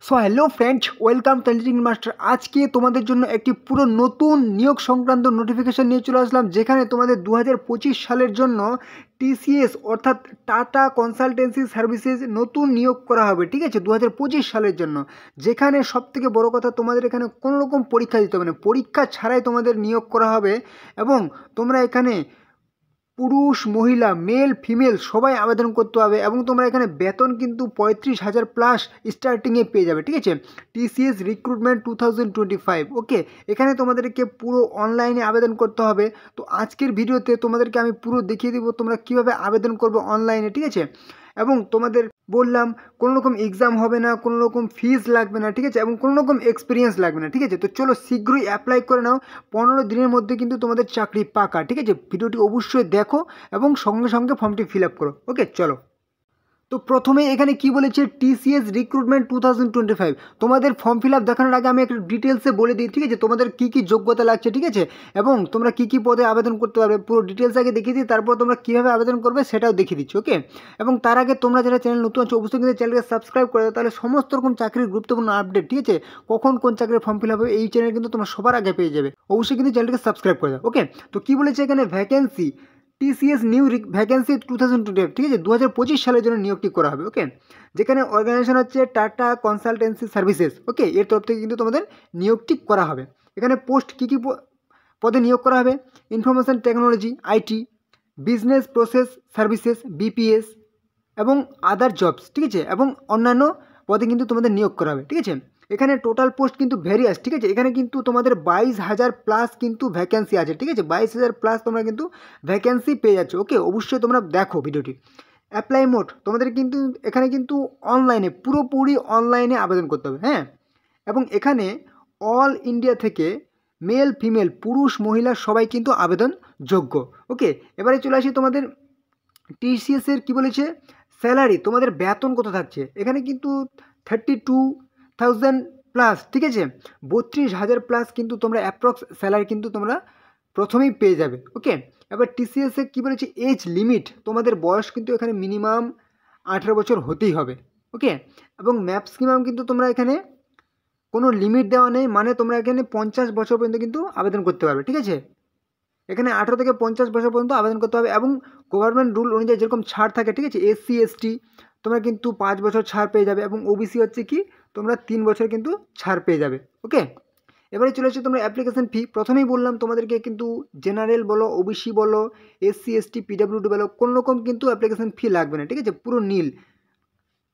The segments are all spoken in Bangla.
So hello friends, welcome talenting master. আজকে তোমাদের জন্য একটি পুরো নতুন নিয়োগ সংক্রান্ত নোটিফিকেশন নিয়ে চলে আসলাম, যেখানে তোমাদের 2025 সালের জন্য টিসিএস অর্থাৎ টাটা কনসালটেন্সি সার্ভিসেস নতুন নিয়োগ করা হবে। ঠিক আছে, 2025 সালের জন্য, যেখানে সবথেকে বড় কথা তোমাদের এখানে কোনো রকম পরীক্ষা দিতে হবে না, পরীক্ষা ছাড়াই তোমাদের নিয়োগ করা হবে। এবং তোমরা এখানে পুরুষ মহিলা মেল ফিমেল সবাই আবেদন করতে হবে, এবং তোমরা এখানে বেতন কিন্তু 35,000 প্লাস স্টার্টিংয়ে পেয়ে যাবে। ঠিক আছে, টিসিএস রিক্রুটমেন্ট 2025। ওকে, এখানে তোমাদেরকে পুরো অনলাইনে আবেদন করতে হবে। তো আজকের ভিডিওতে তোমাদেরকে আমি পুরো দেখিয়ে দিব তোমরা কীভাবে আবেদন করবে অনলাইনে। ঠিক আছে, এবং তোমাদের বললাম কোনো রকম এক্সাম হবে না, কোনো রকম ফিজ লাগবে না। ঠিক আছে, এবং কোনো রকম এক্সপিরিয়েন্স লাগবে না। ঠিক আছে, তো চলো শীঘ্রই অ্যাপ্লাই করে নাও, 15 দিনের মধ্যে কিন্তু তোমাদের চাকরি পাকা। ঠিক আছে, ভিডিওটি অবশ্যই দেখো এবং সঙ্গে সঙ্গে ফর্মটি ফিল আপ করো। ওকে চলো। তো প্রথমে এখানে কি বলেছে, টিসিএস রিক্রুটমেন্ট 2025। তোমাদের ফর্ম ফিল আপ দেখানোর আগে আমি একটু ডিটেলসে বলে দিই। ঠিক আছে, তোমাদের কী কী যোগ্যতা লাগছে, ঠিক আছে, এবং তোমরা কী কী পদে আবেদন করতে পারবে পুরো ডিটেলস আগে দেখিয়ে দিই, তারপর তোমরা কীভাবে আবেদন করবে সেটাও দেখিয়ে দিচ্ছি। ওকে, এবং তার আগে তোমরা যারা চ্যানেল নতুন আছো অবশ্যই কিন্তু চ্যানেলকে সাবস্ক্রাইব করে দাও, তাহলে সমস্ত রকম চাকরির গুরুত্বপূর্ণ আপডেট, ঠিক আছে, কখন কোন চাকরির ফর্ম ফিল আপ হবে এই চ্যানেল কিন্তু তোমরা সবার আগে পেয়ে যাবে। অবশ্যই কিন্তু চ্যানেলকে সাবস্ক্রাইব করে দাও। ওকে, তো কী বলেছে এখানে, ভ্যাকেন্সি টিসিএস নিউ ভ্যাকেন্সি 2025। ঠিক আছে, 2025 সালের জন্য নিয়োগটি করা হবে। ওকে, যেখানে অর্গানাইজেশন হচ্ছে টাটা কনসালটেন্সি সার্ভিসেস। ওকে, এর তরফ থেকে কিন্তু তোমাদের নিয়োগটি করা হবে। এখানে পোস্ট কী কী পদে নিয়োগ করা হবে, information technology, IT, business process services, BPS এবং আদার জবস। ঠিক আছে, এবং অন্যান্য পদে কিন্তু তোমাদের নিয়োগ করা হবে। ঠিক আছে, এখানে টোটাল পোস্ট কিন্তু ভ্যারিয়াস। ঠিক আছে, এখানে কিন্তু তোমাদের 22,000 প্লাস কিন্তু ভ্যাকেন্সি আছে। ঠিক আছে, 22,000 প্লাস তোমরা কিন্তু ভ্যাকেন্সি পেয়ে যাচ্ছ। ওকে, অবশ্যই তোমরা দেখো ভিডিওটি। অ্যাপ্লাই মোড তোমাদের কিন্তু এখানে কিন্তু অনলাইনে, পুরোপুরি অনলাইনে আবেদন করতে হবে। হ্যাঁ, এবং এখানে অল ইন্ডিয়া থেকে মেল ফিমেল পুরুষ মহিলা সবাই কিন্তু আবেদন যোগ্য। ওকে, এবারে চলে আসি তোমাদের টিসিএসের কী বলেছে, স্যালারি তোমাদের বেতন কত থাকছে। এখানে কিন্তু 32,000 প্লাস। ঠিক আছে, 32,000 প্লাস কিন্তু তোমরা অ্যাপ্রক্স স্যালারি কিন্তু তোমরা প্রথমেই পেয়ে যাবে। ওকে, এবার টিসিএসে কী বলেছে, এজ লিমিট তোমাদের বয়স কিন্তু এখানে মিনিমাম 18 বছর হতেই হবে। ওকে, এবং ম্যাক্সিমাম কিন্তু তোমরা এখানে কোনো লিমিট দেওয়া নেই, মানে তোমরা এখানে 50 বছর পর্যন্ত কিন্তু আবেদন করতে পারবে। ঠিক আছে, এখানে 18 থেকে 50 বছর পর্যন্ত আবেদন করতে হবে, এবং গভর্নমেন্ট রুল অনুযায়ী যেরকম ছাড় থাকে। ঠিক আছে, এসসি এসটি তোমরা কিন্তু 5 বছর ছাড় পেয়ে যাবে, এবং ওবিসি হচ্ছে কি তোমরা 3 বছর কিন্তু ছাড় পেয়ে যাবে। ওকে, এবারে চলে আসছে তোমরা অ্যাপ্লিকেশন ফি। প্রথমেই বললাম তোমাদেরকে কিন্তু জেনারেল বলো, ওবিসি বলো, এসসি এসটি পিডাব্লিউডি বলো, কোনো রকম কিন্তু অ্যাপ্লিকেশন ফি লাগবে না। ঠিক আছে, পুরো নীল,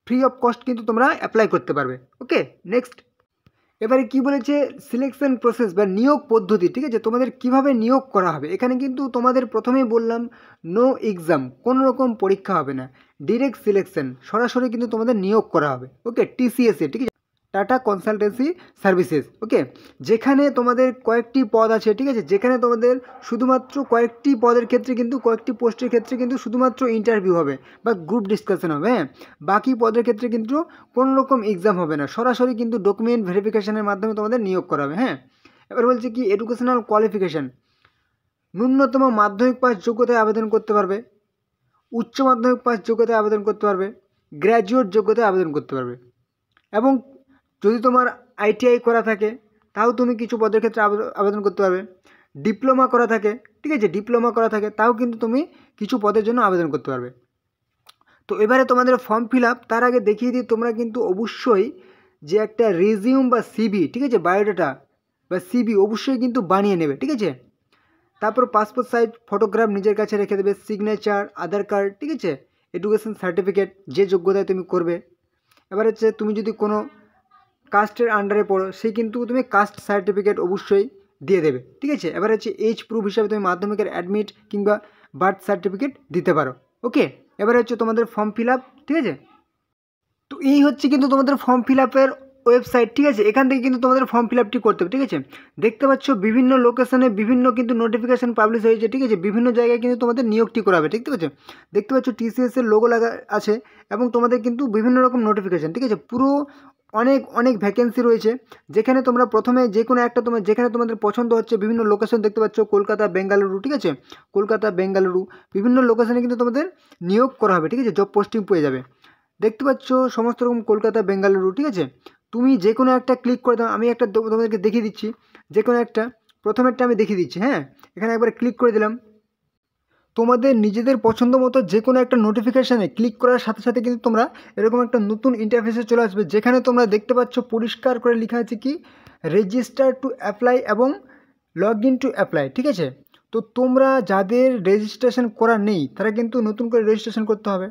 ফ্রি অফ কস্ট কিন্তু তোমরা অ্যাপ্লাই করতে পারবে। ওকে, নেক্সট এবারে কি বলেছে, সিলেকশন প্রসেস বা নিয়োগ পদ্ধতি। ঠিক আছে, তোমাদের কিভাবে নিয়োগ করা হবে। এখানে কিন্তু তোমাদের প্রথমেই বললাম নো এক্সাম, কোনো রকম পরীক্ষা হবে না, ডিরেক্ট সিলেকশন, সরাসরি কিন্তু তোমাদের নিয়োগ করা হবে। ওকে, টিসিএসে, ঠিক আছে, টাটা কনসালটেন্সি সার্ভিসেস। ওকে, যেখানে তোমাদের কয়েকটি পদ আছে। ঠিক আছে, যেখানে তোমাদের শুধুমাত্র কয়েকটি পদের ক্ষেত্রে কিন্তু, কয়েকটি পোস্টের ক্ষেত্রে কিন্তু শুধুমাত্র ইন্টারভিউ হবে বা গ্রুপ ডিসকাশন হবে। হ্যাঁ, বাকি পদের ক্ষেত্রে কিন্তু কোনো রকম এক্সাম হবে না, সরাসরি কিন্তু ডকুমেন্ট ভেরিফিকেশনের মাধ্যমে তোমাদের নিয়োগ করা হবে। হ্যাঁ, এবার বলছে কি, এডুকেশনাল কোয়ালিফিকেশান ন্যূনতম মাধ্যমিক পাস যোগ্যতায় আবেদন করতে পারবে, উচ্চ মাধ্যমিক পাস যোগ্যতায় আবেদন করতে পারবে, গ্র্যাজুয়েট যোগ্যতায় আবেদন করতে পারবে, এবং যদি তোমার আইটিআই করা থাকে তাও তুমি কিছু পদের ক্ষেত্রে আবেদন করতে পারবে, ডিপ্লোমা করা থাকে। ঠিক আছে, ডিপ্লোমা করা থাকে তাও কিন্তু তুমি কিছু পদের জন্য আবেদন করতে পারবে। তো এবারে তোমাদের ফর্ম ফিল আপ, তার আগে দেখিয়ে দিই তোমরা কিন্তু অবশ্যই যে একটা রেজিউম বা সিবি, ঠিক আছে, বায়োডাটা বা সিবি অবশ্যই কিন্তু বানিয়ে নেবে। ঠিক আছে, তারপর পাসপোর্ট সাইজ ফটোগ্রাফ নিজের কাছে রেখে দেবে, সিগনেচার, আধার কার্ড, ঠিক আছে, এডুকেশন সার্টিফিকেট যে যোগ্যতায় তুমি করবে। এবার হচ্ছে তুমি যদি কোনো কাস্টের আন্ডারে পড়ো সেই কিন্তু তুমি কাস্ট সার্টিফিকেট অবশ্যই দিয়ে দেবে। ঠিক আছে, এবার হচ্ছে এজ প্রুফ হিসাবে তুমি মাধ্যমিকের অ্যাডমিট কিংবা বার্থ সার্টিফিকেট দিতে পারো। ওকে, এবার হচ্ছে তোমাদের ফর্ম ফিল আপ। ঠিক আছে, তো এই হচ্ছে কিন্তু তোমাদের ফর্ম ফিল আপের ওয়েবসাইট। ঠিক আছে, এখান থেকে কিন্তু তোমাদের ফর্ম ফিল আপটি করতে হবে। ঠিক আছে, দেখতে পাচ্ছ বিভিন্ন লোকেশনে বিভিন্ন কিন্তু নোটিফিকেশান পাবলিশ হয়েছে। ঠিক আছে, বিভিন্ন জায়গায় কিন্তু তোমাদের নিয়োগটি করাবে। দেখতে পাচ্ছ টিসিএস এর লোগো লাগা আছে, এবং তোমাদের কিন্তু বিভিন্ন রকম নোটিফিকেশান। ঠিক আছে, পুরো অনেক অনেক ভ্যাকেন্সি রয়েছে, যেখানে তোমরা প্রথমে যে কোনো একটা তোমার যেখানে তোমাদের পছন্দ হচ্ছে, বিভিন্ন লোকেশন দেখতে পাচ্ছ, কলকাতা, বেঙ্গালুরু। ঠিক আছে, কলকাতা, বেঙ্গালুরু বিভিন্ন লোকেশনে কিন্তু তোমাদের নিয়োগ করা হবে। ঠিক আছে, জব পোস্টিং পেয়ে যাবে। দেখতে পাচ্ছ সমস্ত রকম কলকাতা, বেঙ্গালুরু। ঠিক আছে, তুমি যে কোনো একটা ক্লিক করে দাও। আমি একটা তোমাদেরকে দেখিয়ে দিচ্ছি, যে কোনো একটা, প্রথমেরটা আমি দেখিয়ে দিচ্ছি। হ্যাঁ, এখানে একবার ক্লিক করে দিলাম। তোমাদের নিজেদের পছন্দ মতো যে কোনো একটা নোটিফিকেশানে ক্লিক করার সাথে সাথে কিন্তু তোমরা এরকম একটা নতুন ইন্টারফেসে চলে আসবে, যেখানে তোমরা দেখতে পাচ্ছ পরিষ্কার করে লেখা আছে কি রেজিস্টার টু অ্যাপ্লাই এবং লগ ইন টু অ্যাপ্লাই। ঠিক আছে, তো তোমরা যাদের রেজিস্ট্রেশন করা নেই তারা কিন্তু নতুন করে রেজিস্ট্রেশন করতে হবে,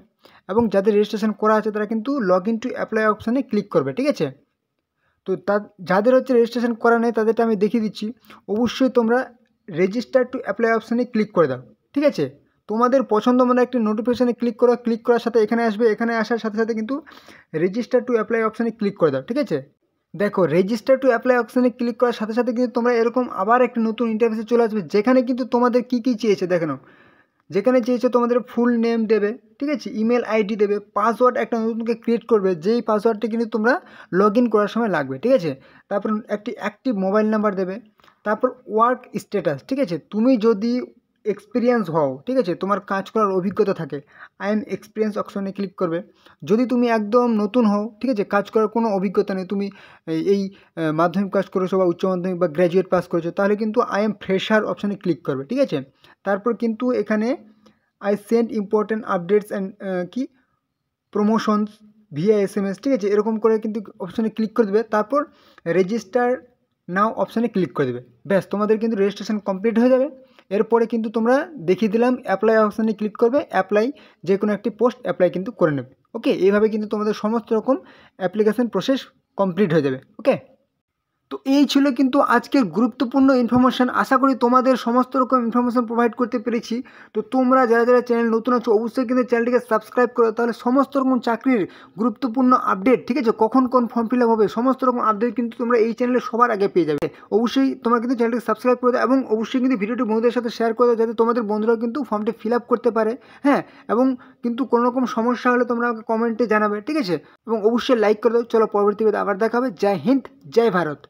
এবং যাদের রেজিস্ট্রেশন করা আছে তারা কিন্তু লগ ইন টু অ্যাপ্লাই অপশানে ক্লিক করবে। ঠিক আছে, তো যাদের হচ্ছে রেজিস্ট্রেশন করা নেই তাদেরটা আমি দেখিয়ে দিচ্ছি। অবশ্যই তোমরা রেজিস্টার টু অ্যাপ্লাই অপশানে ক্লিক করে দাও। ঠিক আছে, তোমাদের পছন্দ মতো একটি নোটিফিকেশানে ক্লিক করো, ক্লিক করার সাথে এখানে আসবে, এখানে আসার সাথে সাথে কিন্তু রেজিস্টার টু অ্যাপ্লাই অপশানে ক্লিক করে দাও। ঠিক আছে, দেখো রেজিস্টার টু অ্যাপ্লাই অপশানে ক্লিক করার সাথে সাথে কিন্তু তোমরা এরকম আবার একটি নতুন ইন্টারফেসে চলে আসবে, যেখানে কিন্তু তোমাদের কী কী চেয়েছে দেখে নাও। যেখানে চেয়েছে তোমাদের ফুল নেম দেবে, ঠিক আছে, ইমেল আইডি দেবে, পাসওয়ার্ড একটা নতুনকে ক্রিয়েট করবে, যেই পাসওয়ার্ডটি কিন্তু তোমরা লগ ইন করার সময় লাগবে। ঠিক আছে, তারপর একটি অ্যাক্টিভ মোবাইল নাম্বার দেবে, তারপর ওয়ার্ক স্ট্যাটাস। ঠিক আছে, তুমি যদি এক্সপিরিয়েন্স হও, ঠিক আছে, তোমার কাজ করার অভিজ্ঞতা থাকে, আই এম এক্সপিরিয়েন্স অপশনে ক্লিক করবে। যদি তুমি একদম নতুন হও, ঠিক আছে, কাজ করার কোনো অভিজ্ঞতা নেই, তুমি এই মাধ্যমিক পাস করেছো বা উচ্চ মাধ্যমিক বা গ্র্যাজুয়েট পাস করেছো, তাহলে কিন্তু আই এম ফ্রেশার অপশানে ক্লিক করবে। ঠিক আছে, তারপর কিন্তু এখানে I send important updates and কি প্রমোশনস ভিয়া SMS, ঠিক আছে, এরকম করে কিন্তু অপশানে ক্লিক করে দেবে, তারপর রেজিস্টার নাও অপশানে ক্লিক করে দেবে। ব্যাস, তোমাদের কিন্তু রেজিস্ট্রেশন কমপ্লিট হয়ে যাবে। এরপরে কিন্তু তোমরা দেখিয়ে দিলাম অ্যাপ্লাই অপশানে ক্লিক করবে, অ্যাপ্লাই যে কোনো একটি পোস্ট অ্যাপ্লাই কিন্তু করে নেবে। ওকে, এইভাবে কিন্তু তোমাদের সমস্ত রকম অ্যাপ্লিকেশন প্রসেস কমপ্লিট হয়ে যাবে। ওকে, তো এই ছিল কিন্তু আজকের গুরুত্বপূর্ণ ইনফরমেশান। আশা করি তোমাদের সমস্ত রকম ইনফরমেশান প্রোভাইড করতে পেরেছি। তো তোমরা যারা যারা চ্যানেল নতুন আছো অবশ্যই কিন্তু চ্যানেলটিকে সাবস্ক্রাইব করো, তাহলে সমস্ত রকম চাকরির গুরুত্বপূর্ণ আপডেট, ঠিক আছে, কখন কোন ফর্ম ফিল আপ হবে সমস্ত রকম আপডেট কিন্তু তোমরা এই চ্যানেলে সবার আগে পেয়ে যাবে। অবশ্যই তোমরা কিন্তু চ্যানেলটিকে সাবস্ক্রাইব করে দাও, এবং অবশ্যই কিন্তু ভিডিওটি বন্ধুদের সাথে শেয়ার করে দাও, যাতে তোমাদের বন্ধুরাও কিন্তু ফর্মটি ফিল আপ করতে পারে। হ্যাঁ, এবং কিন্তু কোনো রকম সমস্যা হলে তোমরা আমাকে কমেন্টে জানাবে। ঠিক আছে, এবং অবশ্যই লাইক করে দাও। চলো পরবর্তী ভিডিওতে আবার দেখা হবে। জয় হিন্দ, জয় ভারত।